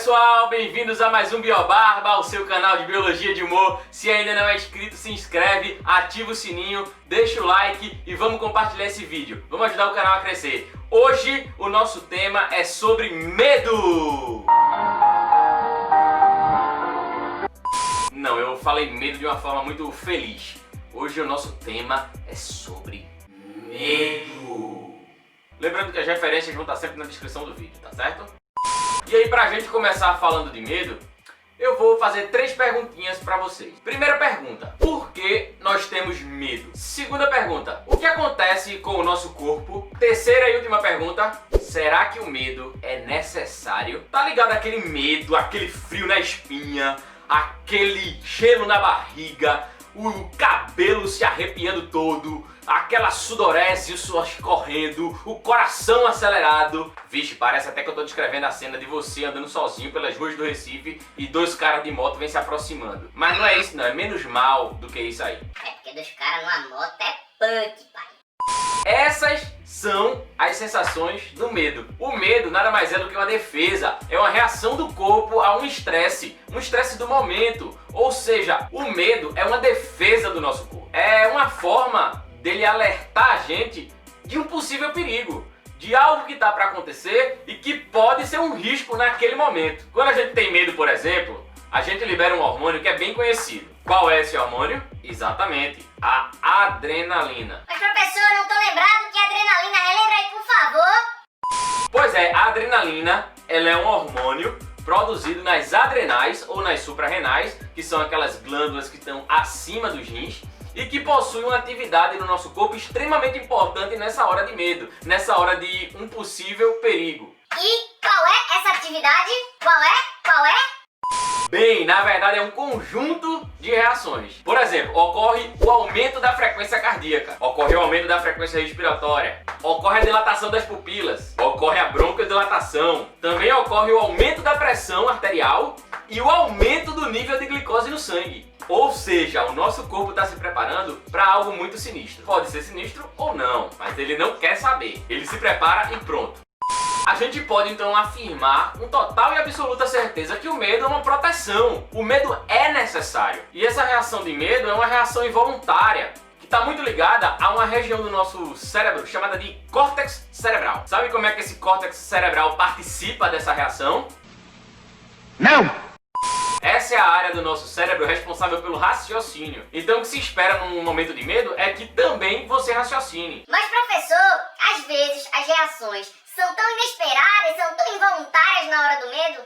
pessoal, bem-vindos a mais um Biobarba, o seu canal de biologia de humor. Se ainda não é inscrito, se inscreve, ativa o sininho, deixa o like e vamos compartilhar esse vídeo. Vamos ajudar o canal a crescer. Hoje o nosso tema é sobre medo. Não, eu falei medo de uma forma muito feliz. Hoje o nosso tema é sobre medo. Lembrando que as referências vão estar sempre na descrição do vídeo, tá certo? E aí, pra gente começar falando de medo, eu vou fazer 3 perguntinhas pra vocês. Primeira pergunta, por que nós temos medo? Segunda pergunta, o que acontece com o nosso corpo? Terceira e última pergunta, será que o medo é necessário? Tá ligado aquele medo, aquele frio na espinha, aquele gelo na barriga, o cabelo se arrepiando todo, aquela sudorese, o suor escorrendo, o coração acelerado. Vixe, parece até que eu tô descrevendo a cena de você andando sozinho pelas ruas do Recife e 2 caras de moto vêm se aproximando. Mas não é isso não, é menos mal do que isso aí. É porque 2 caras numa moto é punk, pai. Essas são as sensações do medo. O medo nada mais é do que uma defesa, é uma reação do corpo a um estresse do momento. Ou seja, o medo é uma defesa do nosso corpo. É uma forma dele alertar a gente de um possível perigo, de algo que está para acontecer e que pode ser um risco naquele momento. Quando a gente tem medo, por exemplo, a gente libera um hormônio que é bem conhecido. Qual é esse hormônio? Exatamente, a adrenalina. Mas professor, eu não tô lembrado que adrenalina, relembra aí, por favor. Pois é, a adrenalina, ela é um hormônio produzido nas adrenais ou nas suprarrenais, que são aquelas glândulas que estão acima dos rins, e que possui uma atividade no nosso corpo extremamente importante nessa hora de medo, nessa hora de um possível perigo. E qual é essa atividade? Qual é? Bem, na verdade é um conjunto de reações. Por exemplo, ocorre o aumento da frequência cardíaca, ocorre o aumento da frequência respiratória, ocorre a dilatação das pupilas, ocorre a broncodilatação, também ocorre o aumento da pressão arterial e o aumento do nível de glicose no sangue. Ou seja, o nosso corpo está se preparando para algo muito sinistro. Pode ser sinistro ou não, mas ele não quer saber. Ele se prepara e pronto. A gente pode então afirmar com total e absoluta certeza que o medo é uma proteção. O medo é necessário. E essa reação de medo é uma reação involuntária, que está muito ligada a uma região do nosso cérebro chamada de córtex cerebral. Sabe como é que esse córtex cerebral participa dessa reação? Não! Essa é a área do nosso cérebro responsável pelo raciocínio. Então o que se espera num momento de medo é que também você raciocine. Mas professor, às vezes as reações são tão inesperadas, são tão involuntárias na hora do medo.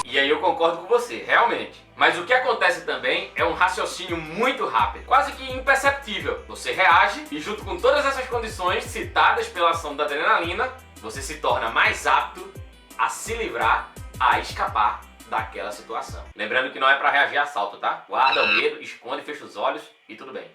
E aí eu concordo com você, realmente. Mas o que acontece também é um raciocínio muito rápido, quase que imperceptível. Você reage e junto com todas essas condições citadas pela ação da adrenalina, você se torna mais apto a se livrar, a escapar daquela situação. Lembrando que não é para reagir a assalto, tá? Guarda o medo, esconde, fecha os olhos e tudo bem.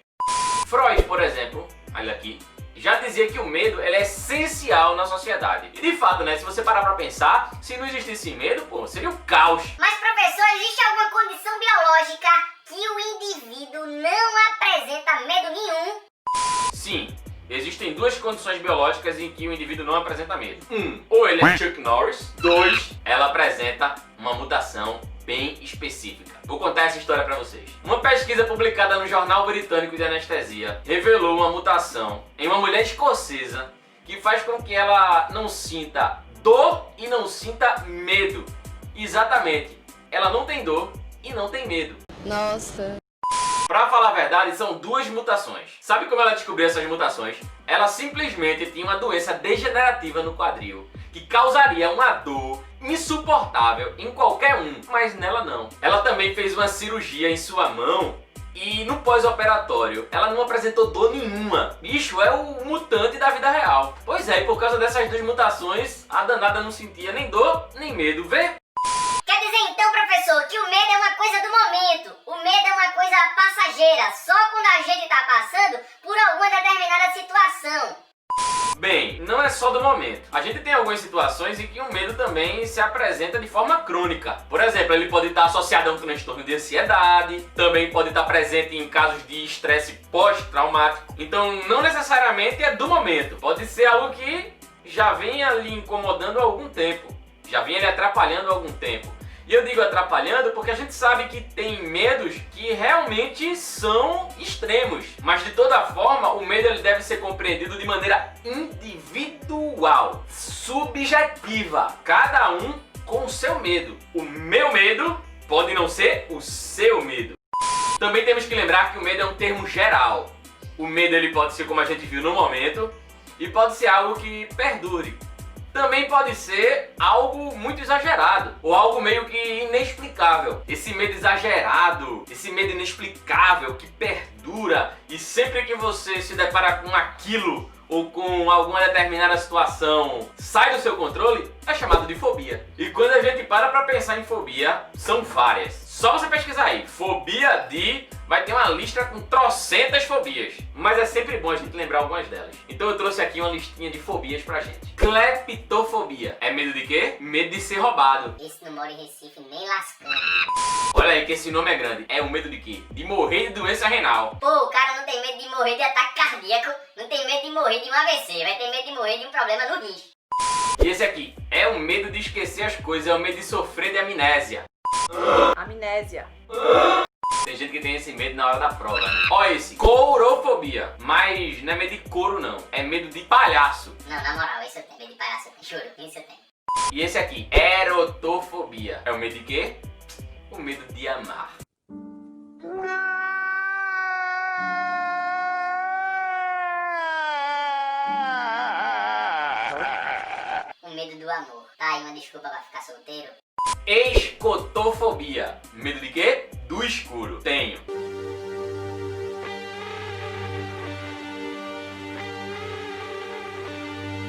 Freud, por exemplo, olha aqui, já dizia que o medo ele é essencial na sociedade. E de fato, né, se você parar pra pensar, se não existisse medo, pô, seria um caos. Mas professor, existe alguma condição biológica que o indivíduo não apresenta medo nenhum? Sim, existem 2 condições biológicas em que o indivíduo não apresenta medo. Ou ele é Chuck Norris. 2, ela apresenta uma mutação bem específica. Vou contar essa história pra vocês. Uma pesquisa publicada no Jornal Britânico de Anestesia revelou uma mutação em uma mulher escocesa que faz com que ela não sinta dor e não sinta medo. Exatamente, ela não tem dor e não tem medo. Nossa. Pra falar a verdade, são 2 mutações. Sabe como ela descobriu essas mutações? Ela simplesmente tinha uma doença degenerativa no quadril que causaria uma dor insuportável em qualquer um, mas nela não. Ela também fez uma cirurgia em sua mão e no pós-operatório ela não apresentou dor nenhuma. Bicho, é o mutante da vida real. Pois é, e por causa dessas 2 mutações, a danada não sentia nem dor nem medo. Vê? Quer dizer então, professor, que o medo é uma coisa do momento. O medo é uma coisa passageira, só quando a gente tá passando por alguma determinada situação. Bem, não é só do momento. A gente tem algumas situações em que o medo também se apresenta de forma crônica. Por exemplo, ele pode estar associado a um transtorno de ansiedade, também pode estar presente em casos de estresse pós-traumático. Então, não necessariamente é do momento. Pode ser algo que já vem lhe incomodando há algum tempo, já vinha lhe atrapalhando há algum tempo. E eu digo atrapalhando porque a gente sabe que tem medos que realmente são extremos. Mas de toda forma, o medo ele deve ser compreendido de maneira individual, subjetiva. Cada um com o seu medo. O meu medo pode não ser o seu medo. Também temos que lembrar que o medo é um termo geral. O medo ele pode ser como a gente viu no momento e pode ser algo que perdure. Também pode ser algo muito exagerado ou algo meio que inexplicável. Esse medo exagerado, esse medo inexplicável que perdura e sempre que você se depara com aquilo ou com alguma determinada situação sai do seu controle, é chamado de fobia. E quando a gente para pensar em fobia, são várias. Só você pesquisar aí, fobia de... vai ter uma lista com trocentas fobias. Mas é sempre bom a gente lembrar algumas delas. Então eu trouxe aqui uma listinha de fobias pra gente. Cleptofobia. É medo de quê? Medo de ser roubado. Esse não mora em Recife nem lascando. Olha aí que esse nome é grande. É o medo de quê? De morrer de doença renal. Pô, o cara não tem medo de morrer de ataque cardíaco, não tem medo de morrer de um AVC, vai ter medo de morrer de um problema no rins. E esse aqui é o medo de esquecer as coisas, é o medo de sofrer de amnésia. Amnésia. Tem gente que tem esse medo na hora da prova, né? Olha esse, courofobia. Mas não é medo de couro não, é medo de palhaço. Não, na moral, esse eu tenho medo de palhaço, eu tenho, juro, isso eu tenho. E esse aqui, erotofobia. É o medo de quê? O medo de amar. O medo do amor. Tá aí uma desculpa pra ficar solteiro. Escotofobia. Medo de quê? Do escuro. Tenho.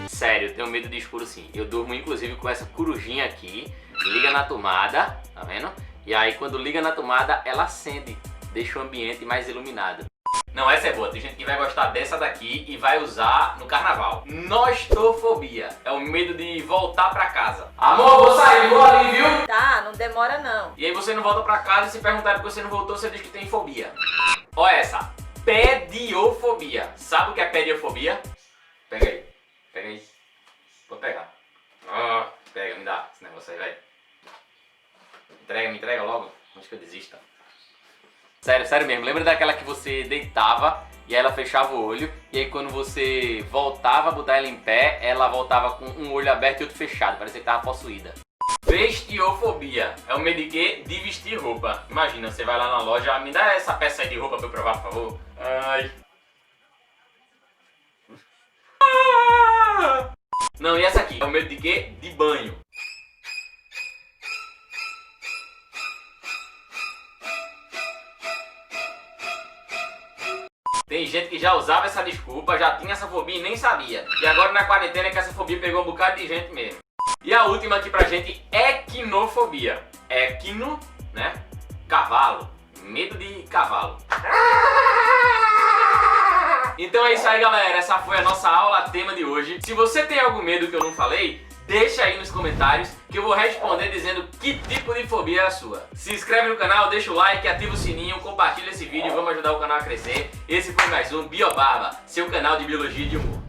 Sério, eu tenho medo de escuro sim. Eu durmo inclusive com essa corujinha aqui. Liga na tomada, tá vendo? E aí quando liga na tomada, ela acende. Deixa o ambiente mais iluminado. Não, essa é boa. Tem gente que vai gostar dessa daqui e vai usar no carnaval. Nostofobia. É o medo de voltar pra casa. Amor, vou sair, vou ali, viu? Tá, não demora não. E aí você não volta pra casa e se perguntarem por que você não voltou, você diz que tem fobia. Olha essa. Pediofobia. Sabe o que é pediofobia? Pega aí. Pega aí. Vou pegar. Pega, me dá esse negócio aí, velho. Me entrega logo. Antes que eu desista. Sério mesmo. Lembra daquela que você deitava e ela fechava o olho e aí quando você voltava a botar ela em pé, ela voltava com um olho aberto e outro fechado. Parecia que tava possuída. Vestiofobia. É o medo de quê? De vestir roupa. Imagina, você vai lá na loja, me dá essa peça aí de roupa pra eu provar, por favor. Ai. Não, e essa aqui? É o medo de quê? De banho. Tem gente que já usava essa desculpa, já tinha essa fobia e nem sabia. E agora na quarentena é que essa fobia pegou um bocado de gente mesmo. E a última aqui pra gente, equinofobia. Equino, né? Cavalo. Medo de cavalo. Então é isso aí, galera. Essa foi a nossa aula tema de hoje. Se você tem algum medo que eu não falei, deixa aí nos comentários que eu vou responder dizendo que tipo de fobia é a sua. Se inscreve no canal, deixa o like, ativa o sininho, compartilha esse vídeo, vamos ajudar o canal a crescer. Esse foi mais um Biobarba, seu canal de biologia e de humor.